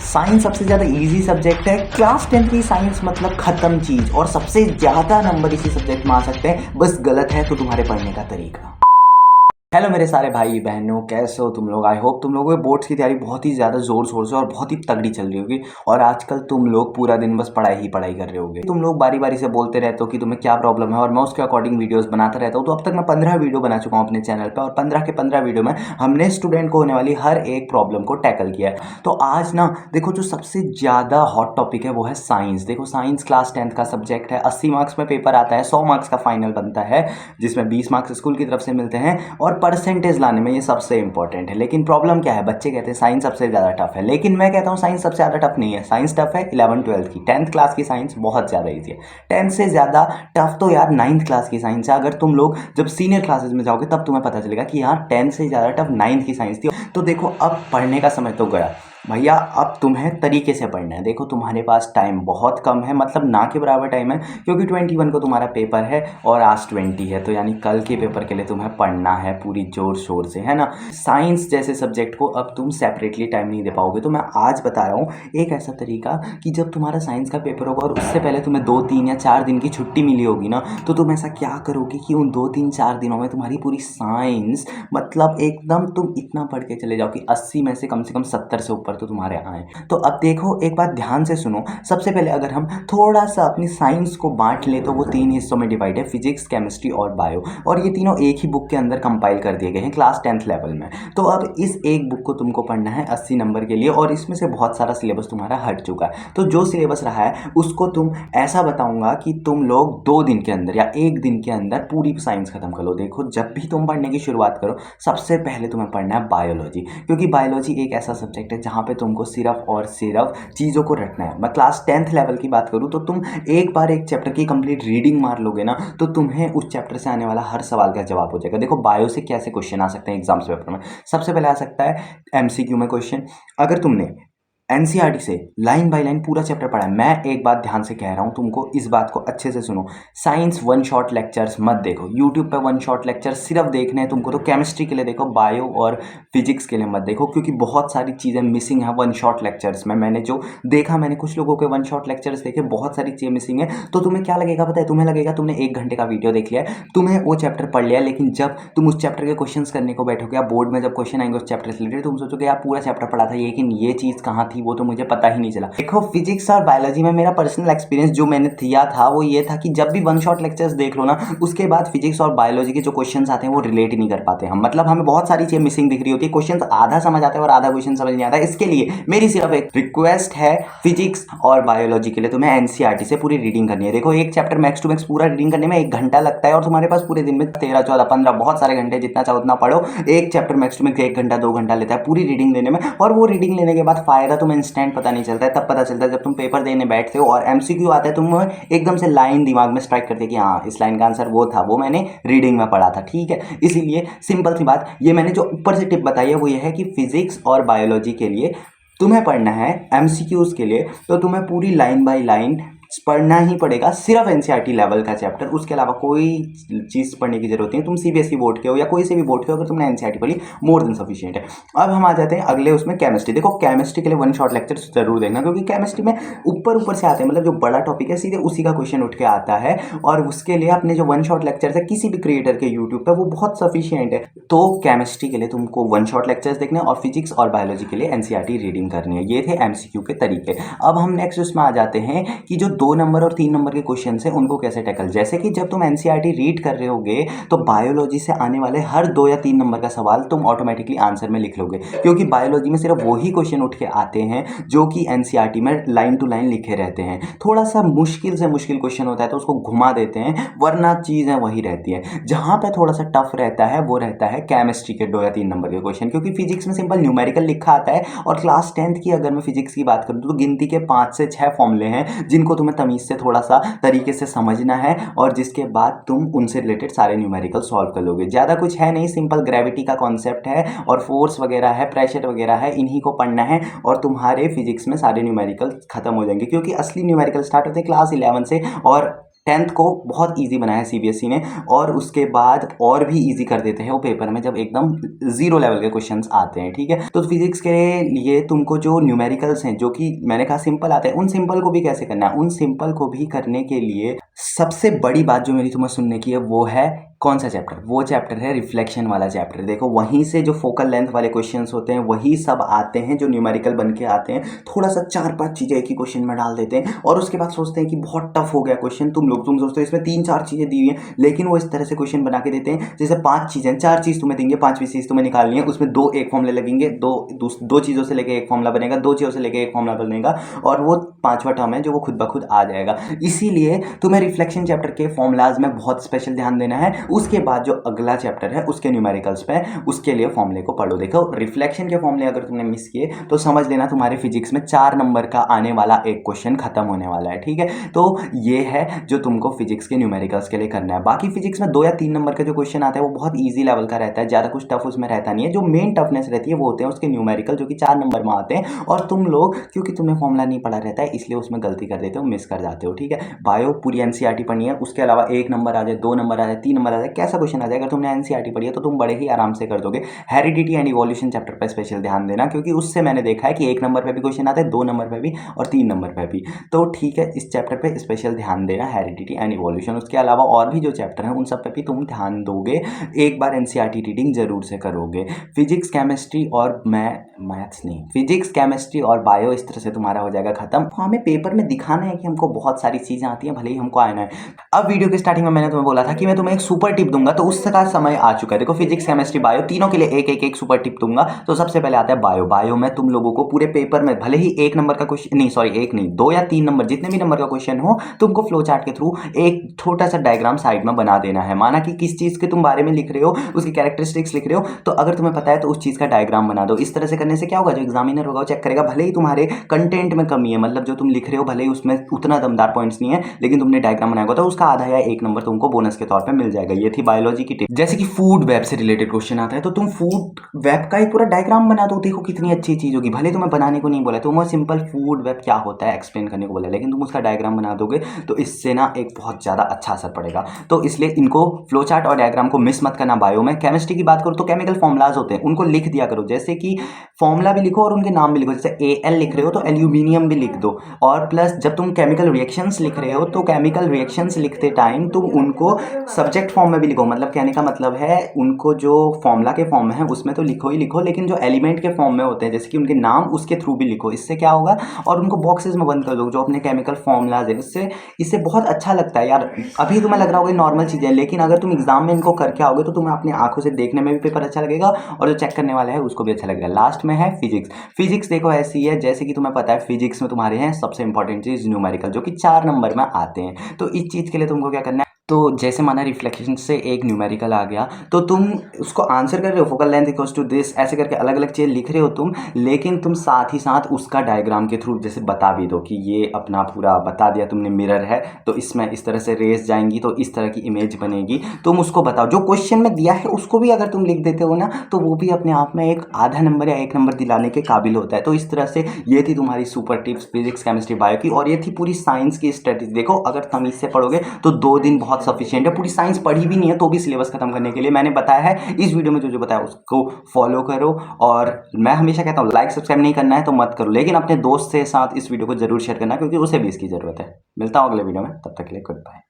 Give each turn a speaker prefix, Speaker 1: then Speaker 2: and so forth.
Speaker 1: Science सबसे ज़्यादा easy subject है। क्लास 10 की साइंस मतलब ख़त्म चीज़, और सबसे ज़्यादा नंबर इसी सब्जेक्ट में आ सकते हैं। बस गलत है तो तुम्हारे पढ़ने का तरीका। हेलो मेरे सारे भाई बहनों, कैसे हो तुम लोग। आई होप तुम लोगों के बोर्ड्स की तैयारी बहुत ही ज़्यादा ज़ोर शोर से और बहुत ही तगड़ी चल रही होगी। और आजकल तुम लोग पूरा दिन बस पढ़ाई ही पढ़ाई कर रहे होगे। तुम लोग बारी बारी से बोलते रहते हो कि तुम्हें क्या प्रॉब्लम है, और मैं उसके अकॉर्डिंग वीडियोस बनाता रहता हूँ। तो अब तक मैं 15 वीडियो बना चुका हूँ अपने चैनल पर, और 15 के 15 वीडियो में हमने स्टूडेंट को होने वाली हर एक प्रॉब्लम को टैकल किया है। तो आज ना देखो, जो सबसे ज़्यादा हॉट टॉपिक है वो है साइंस। देखो, साइंस क्लास 10 का सब्जेक्ट है। 80 मार्क्स में पेपर आता है, 100 मार्क्स का फाइनल बनता है, जिसमें 20 मार्क्स स्कूल की तरफ से मिलते हैं, और परसेंटेज लाने में ये सबसे इंपॉर्टेंट है। लेकिन प्रॉब्लम क्या है, बच्चे कहते हैं साइंस सबसे ज़्यादा टफ है, लेकिन मैं कहता हूँ साइंस सबसे ज़्यादा टफ नहीं है। साइंस टफ है 11 12 की, 10th क्लास की साइंस बहुत ज़्यादा ईजी है। 10th से ज़्यादा टफ तो यार 9th क्लास की साइंस है। अगर तुम लोग जब सीनियर क्लासेस में जाओगे तब तुम्हें पता चलेगा कि यार 10th से ज़्यादा टफ 9th की साइंस थी। तो देखो, अब पढ़ने का समय तो गया भैया, अब तुम्हें तरीके से पढ़ना है। देखो, तुम्हारे पास टाइम बहुत कम है, मतलब ना के बराबर टाइम है, क्योंकि 21 को तुम्हारा पेपर है और आज 20 है। तो यानी कल के पेपर के लिए तुम्हें पढ़ना है पूरी जोर शोर से, है ना। साइंस जैसे सब्जेक्ट को अब तुम सेपरेटली टाइम नहीं दे पाओगे। तो मैं आज बता रहा हूँ एक ऐसा तरीका कि जब तुम्हारा साइंस का पेपर होगा और उससे पहले तुम्हें 2 3 या 4 दिन की छुट्टी मिली होगी ना, तो तुम ऐसा क्या करोगे कि उन 2 3 4 दिनों में तुम्हारी पूरी साइंस, मतलब एकदम तुम इतना पढ़ के चले जाओ कि 80 में से कम 70 से ऊपर तो तुम्हारे आए। तो अब देखो, एक बात ध्यान से सुनो। सबसे पहले अगर हम थोड़ा सा अपनी साइंस को बांट ले तो वो 3 हिस्सों में डिवाइड है, फिजिक्स, केमिस्ट्री और बायो। और ये तीनों एक ही बुक के अंदर कंपाइल कर दिए गए हैं क्लास 10th लेवल में। तो अब इस एक बुक को तुमको पढ़ना है 80 नंबर के लिए, और इसमें से बहुत सारा सिलेबस तुम्हारा हट चुका है। तो जो सिलेबस रहा है उसको तुम ऐसा बताऊंगा कि तुम लोग 2 दिन के अंदर या 1 दिन के अंदर पूरी साइंस खत्म कर लो। देखो, जब भी तुम पढ़ने की शुरुआत करो सबसे पहले तुम्हें पढ़ना है बायोलॉजी, क्योंकि बायोलॉजी एक ऐसा सब्जेक्ट है जहाँ पे तुमको सिर्फ और सिर्फ चीज़ों को रटना है। मैं क्लास 10th लेवल की बात करूँ तो तुम एक बार एक चैप्टर की कंप्लीट रीडिंग मार लोगे ना, तो तुम्हें उस चैप्टर से आने वाला हर सवाल का जवाब हो जाएगा। देखो, बायो से कैसे क्वेश्चन आ सकते हैं एग्जाम्स पेपर में। सबसे पहले आ सकता है एमसीक्यू में क्वेश्चन। अगर तुमने एनसीईआरटी से लाइन बाय लाइन पूरा चैप्टर पढ़ा है, मैं एक बात ध्यान से कह रहा हूँ तुमको, इस बात को अच्छे से सुनो। साइंस वन शॉट लेक्चर्स मत देखो, यूट्यूब पे वन शॉट लेक्चर सिर्फ देखने हैं तुमको तो केमिस्ट्री के लिए देखो, बायो और फिजिक्स के लिए मत देखो, क्योंकि बहुत सारी चीज़ें मिसिंग है वन शॉट लेक्चर्स में। मैंने जो देखा, मैंने कुछ लोगों के वन शॉट लेक्चर्स देखे, बहुत सारी चीज़ें मिसिंग है। तो तुम्हें क्या लगेगा पता है, तुम्हें लगेगा तुमने 1 घंटे का वीडियो देख लिया है, तुम्हें वो चैप्टर पढ़ लिया, लेकिन जब तुम उस चैप्टर के क्वेश्चन करने को बैठोगे या बोर्ड में जब क्वेश्चन आएंगे उस चैप्टर से रिलेटेड, तुम सोचोगे यार पूरा चैप्टर पढ़ा था, लेकिन ये चीज़ कहाँ थी वो तो मुझे पता नहीं चला। देखो, फिजिक्स और बायोलॉजी में मेरा पर्सनल एक्सपीरियंस जो मैंने किया था वो ये था कि जब भी वन शॉट लेक्चर्स देख लो ना, उसके बाद फिजिक्स और बायोलॉजी के जो क्वेश्चंस आते हैं वो रिलेट ही नहीं कर पाते हम, मतलब हमें बहुत सारी चीजें मिसिंग दिख रही होती है। क्वेश्चंस आधा समझ आते हैं और आधा क्वेश्चन समझ नहीं आता। इसके लिए मेरी सिर्फ एक रिक्वेस्ट है, फिजिक्स और बायोलॉजी के लिए तुम्हें एनसीईआरटी से पूरी रीडिंग करनी है। देखो, एक चैप्टर मैक्स टू मैक्स पूरा रीडिंग करने में 1 घंटा लगता है, और तुम्हारे पास पूरे दिन में 13 14 15 बहुत सारे घंटे, जितना चाहो उतना पढ़ो। एक चैप्टर मैक्स टू मैक्स 1 घंटा 2 घंटा लेता है पूरी रीडिंग लेने में, और वो रीडिंग लेने के बाद फायदा तुम्हें इंस्टेंट पता नहीं चलता है, तब पता चलता है जब तुम पेपर देने बैठते हो और एमसीक्यू आता है, तुम एकदम से लाइन दिमाग में स्ट्राइक करते हैं कि हाँ, इस लाइन का आंसर वो था, वो मैंने रीडिंग में पढ़ा था। ठीक है, इसीलिए सिंपल सी बात, ये मैंने जो ऊपर से टिप बताई है वो ये है कि फिजिक्स और बायोलॉजी के लिए तुम्हें पढ़ना है एमसीक्यूज के लिए, तो तुम्हें पूरी लाइन बाय लाइन पढ़ना ही पड़ेगा, सिर्फ एनसीईआरटी लेवल का चैप्टर। उसके अलावा कोई चीज़ पढ़ने की जरूरत नहीं। तुम सीबीएसई बोर्ड के हो या कोई से भी बोर्ड के हो, अगर तुमने एनसीईआरटी पढ़ी मोर देन सफिशिएंट है। अब हम आ जाते हैं अगले उसमें, केमिस्ट्री। देखो, केमिस्ट्री के लिए वन शॉट लेक्चर जरूर देखना, क्योंकि केमिस्ट्री में ऊपर ऊपर से आते हैं, मतलब जो बड़ा टॉपिक है सीधे उसी का क्वेश्चन उठ के आता है, और उसके लिए अपने जो वन शॉट लेक्चर है किसी भी क्रिएटर के यूट्यूब पर वो बहुत सफिशियंट है। तो केमिस्ट्री के लिए तुमको वन शॉट लेक्चर्स देखने, और फिजिक्स और बायोलॉजी के लिए एनसीईआरटी रीडिंग करनी है। ये थे एमसीक्यू के तरीके। अब हम नेक्स्ट उसमें आ जाते हैं कि जो 2 नंबर और 3 नंबर के क्वेश्चन है उनको कैसे टैकल। जैसे कि जब तुम एनसीईआरटी रीड कर रहे होगे तो बायोलॉजी से आने वाले हर 2 या 3 नंबर का सवाल तुम ऑटोमेटिकली आंसर में लिख लोगे, क्योंकि बायोलॉजी में सिर्फ वही क्वेश्चन उठ के आते हैं जो कि एनसीईआरटी में लाइन टू लाइन लिखे रहते हैं। थोड़ा सा मुश्किल से मुश्किल क्वेश्चन होता है तो उसको घुमा देते हैं, वरना चीज़ें वही रहती है। जहां पे थोड़ा सा टफ रहता है वो रहता है केमिस्ट्री के 2 या 3 नंबर के क्वेश्चन, क्योंकि फिजिक्स में सिंपल न्यूमेरिकल लिखा आता है, और क्लास 10th की अगर मैं फिजिक्स की बात करूँ तो गिनती के 5 से 6 फॉर्मूले हैं जिनको तुम्हें तमीज से थोड़ा सा तरीके से समझना है, और जिसके बाद तुम उनसे रिलेटेड सारे न्यूमेरिकल सॉल्व कर लोगे। ज़्यादा कुछ है नहीं, सिंपल ग्रेविटी का कॉन्सेप्ट है और फोर्स वगैरह है, प्रेशर वगैरह है, इन्हीं को पढ़ना है और तुम्हारे फिजिक्स में सारे न्यूमेरिकल खत्म हो जाएंगे, क्योंकि असली न्यूमेरिकल स्टार्ट होते हैं क्लास 11 से और 10th को बहुत इजी बनाया है सीबीएसई ने, और उसके बाद और भी इजी कर देते हैं वो पेपर में जब एकदम जीरो लेवल के क्वेश्चंस आते हैं, ठीक है। तो फिजिक्स के लिए तुमको जो न्यूमेरिकल्स हैं, जो कि मैंने कहा सिंपल आते हैं, उन सिंपल को भी कैसे करना है, उन सिंपल को भी करने के लिए सबसे बड़ी बात जो मेरी तुम्हें सुनने की है वो है कौन सा चैप्टर, वो चैप्टर है रिफ्लेक्शन वाला चैप्टर। देखो वहीं से जो फोकल लेंथ वाले क्वेश्चंस होते हैं वही सब आते हैं जो न्यूमेरिकल बन के आते हैं। थोड़ा सा 4-5 चीजें एक ही क्वेश्चन में डाल देते हैं और उसके बाद सोचते हैं कि बहुत टफ हो गया क्वेश्चन। तुम सोचते हो इसमें 3-4 चीजें दी हुई हैं, लेकिन वो इस तरह से क्वेश्चन बना के देते हैं जैसे 5 चीजें, 4 चीज तुम्हें देंगे, 5वीं चीज तुम्हें निकालनी है, उसमें 2 एक फॉर्मूले लगेंगे, दो चीजों से लेके एक फॉर्मूला बनेगा, 2 चीजों से लेके एक फॉर्मूला बनेगा, और वो 5वां टर्म है जो वो खुद ब खुद आ जाएगा। इसीलिए तुम्हें रिफ्लेक्शन चैप्टर के फॉर्मूलाज में बहुत स्पेशल ध्यान देना है। उसके बाद जो अगला चैप्टर है उसके न्यूमेरिकल्स पे, उसके लिए फॉर्मूले को पढ़ो। देखो रिफ्लेक्शन के फॉर्मूले अगर तुमने मिस किए तो समझ लेना तुम्हारे फिजिक्स में 4 नंबर का आने वाला एक क्वेश्चन खत्म होने वाला है, ठीक है। तो ये है जो तुमको फिजिक्स के न्यूमेरिकल्स के लिए करना है। बाकी फिजिक्स में 2 या 3 नंबर का जो क्वेश्चन आता है वो बहुत ईजी लेवल का रहता है, ज्यादा कुछ टफ उसमें रहता नहीं है। जो मेन टफनेस रहती है वो होते हैं उसके न्यूमेरिकल, जो कि 4 नंबर में आते हैं, और तुम लोग क्योंकि तुमने फॉर्मूला नहीं पढ़ा रहता है इसलिए उसमें गलती कर देते हो, मिस कर जाते हो, ठीक है। बायो पूरी एनसीईआरटी पढ़नी है, उसके अलावा 1 नंबर आ जाए, 2 नंबर आ जाए, 3 नंबर आ जाए, कैसा क्वेश्चन आ जाए, अगर तुमने एनसीईआरटी पढ़ी है तो तुम बड़े ही आराम से कर दोगे। हेरिडिटी एंड इवोल्यूशन चैप्टर पर स्पेशल ध्यान देना, क्योंकि उससे मैंने देखा है कि 1 नंबर पे भी क्वेश्चन आता है, 2 नंबर पे भी और 3 नंबर पे भी। तो ठीक है, इस चैप्टर पे स्पेशल ध्यान देना, हेरिडिटी एंड इवोल्यूशन। उसके अलावा और भी जो चैप्टर हैं उन सब पे भी तुम ध्यान दोगे, एक बार एनसीईआरटी रीडिंग जरूर से करोगे। फिजिक्स केमिस्ट्री और मैथ्स नहीं, फिजिक्स केमिस्ट्री और बायो इस तरह से तुम्हारा हो जाएगा खत्म। हमें पेपर में दिखाना है कि हमको बहुत सारी चीजें आती हैं, भले ही हमको आना है। अब वीडियो के स्टार्टिंग में मैंने तुम्हें बोला था कि मैं तुम्हें एक सुपर टिप दूंगा, तो उसका समय आ चुका है। देखो फिजिक्स केमिस्ट्री बायो तीनों के लिए एक सुपर टिप दूंगा। तो सबसे पहले आता है बायो में तुम लोगों को पूरे पेपर में भले ही 1 नंबर का क्वेश्चन नहीं, सॉरी 1 नहीं, 2 या 3 नंबर जितने भी नंबर का क्वेश्चन हो, तुमको फ्लो चार्ट के थ्रू एक छोटा सा डायग्राम साइड में बना देना है। माना कि किस चीज के तुम बारे में लिख रहे हो, उसकी कैरेक्टरिस्टिक्स लिख रहे हो, तो अगर तुम्हें पता है तो उस चीज का डायग्राम बना दो। इस तरह से करने से क्या होगा, जो एग्जामिनर होगा वो चेक करेगा, भले ही तुम्हारे कंटेंट में कमी है, मतलब जो तुम लिख रहे हो भले ही उसमें उतना दमदार पॉइंट्स नहीं है, लेकिन तुमने डायग्राम बनाया तो उसका आधा या 1 नंबर तुमको बोनस के तौर पे मिल जाएगा। ये थी बायोलॉजी की टिप। जैसे कि फूड वेब से रिलेटेड क्वेश्चन आता है तो तुम फूड वेब का एक पूरा डायग्राम बना दो, देखो कितनी अच्छी चीज होगी। भले तुम्हें बनाने को नहीं बोला, तुम्हें सिंपल फूड वेब क्या होता है एक्सप्लेन करने को बोला, लेकिन तुम उसका डायग्राम बना दोगे तो इससे ना एक बहुत ज्यादा अच्छा असर पड़ेगा। तो इसलिए इनको फ्लो चार्ट और डायग्राम को मिस मत करना। बायो में केमिस्ट्री की बात करो तो केमिकल फॉर्मुलाज होते हैं, उनको लिख दिया करो, जैसे कि फॉर्मुला भी लिखो और उनके नाम भी लिखो। जैसे Al लिख रहे हो तो एल्यूमिनियम भी लिख दो, और प्लस जब तुम केमिकल रिएक्शंस लिख रहे हो तो केमिकल रिएक्शंस लिखते टाइम तुम उनको सब्जेक्ट फॉर्म में भी लिखो। मतलब कहने का मतलब है उनको जो फॉर्मूला के फॉर्म में है उसमें तो लिखो ही लिखो, लेकिन जो एलिमेंट के फॉर्म में होते हैं जैसे कि उनके नाम, उसके थ्रू भी लिखो। इससे क्या होगा, और उनको बॉक्सेस में बंद कर दो जो अपने केमिकल फॉर्मूलाज है। इससे बहुत अच्छा लगता है यार। अभी तुम्हें लग रहा होगा नॉर्मल चीज़ें, लेकिन अगर तुम एग्जाम में इनको करके आओगे तो तुम्हें अपनी आंखों से देखने में भी पेपर अच्छा लगेगा और जो चेक करने वाला है उसको भी अच्छा लगेगा। लास्ट में है फिजिक्स देखो ऐसी है जैसे कि तुम्हें पता है फिजिक्स में तुम्हारे हैं सबसे इंपॉर्टेंट चीज़ न्यूमेरिकल, जो कि 4 नंबर में आते हैं। तो इस चीज़ के लिए तुमको क्या करना है, तो जैसे माना रिफ्लेक्शन से एक न्यूमेरिकल आ गया तो तुम उसको आंसर कर रहे हो, focal length equals to this ऐसे करके अलग अलग चीज़ लिख रहे हो तुम, लेकिन तुम साथ ही साथ उसका डायग्राम के थ्रू जैसे बता भी दो कि ये अपना पूरा बता दिया तुमने, मिरर है तो इसमें इस तरह से रेस जाएंगी तो इस तरह की इमेज बनेगी। तुम उसको बताओ, जो क्वेश्चन में दिया है उसको भी अगर तुम लिख देते हो ना तो वो भी अपने आप में एक आधा नंबर या 1 नंबर दिलाने के काबिल होता है। तो इस तरह से ये थी तुम्हारी super tips physics chemistry bio की, और ये थी पूरी साइंस की स्ट्रेटेजी। देखो अगर तमीज से पढ़ोगे तो 2 दिन बहुत सफिशिएंट है। पूरी साइंस पढ़ी भी नहीं है तो भी सिलेबस खत्म करने के लिए मैंने बताया है इस वीडियो में, जो बताया उसको फॉलो करो। और मैं हमेशा कहता हूँ लाइक सब्सक्राइब नहीं करना है तो मत करो, लेकिन अपने दोस्त के साथ इस वीडियो को जरूर शेयर करना क्योंकि उसे भी इसकी जरूरत है। मिलता हूँ अगले वीडियो में, तब तक के लिए गुड बाय।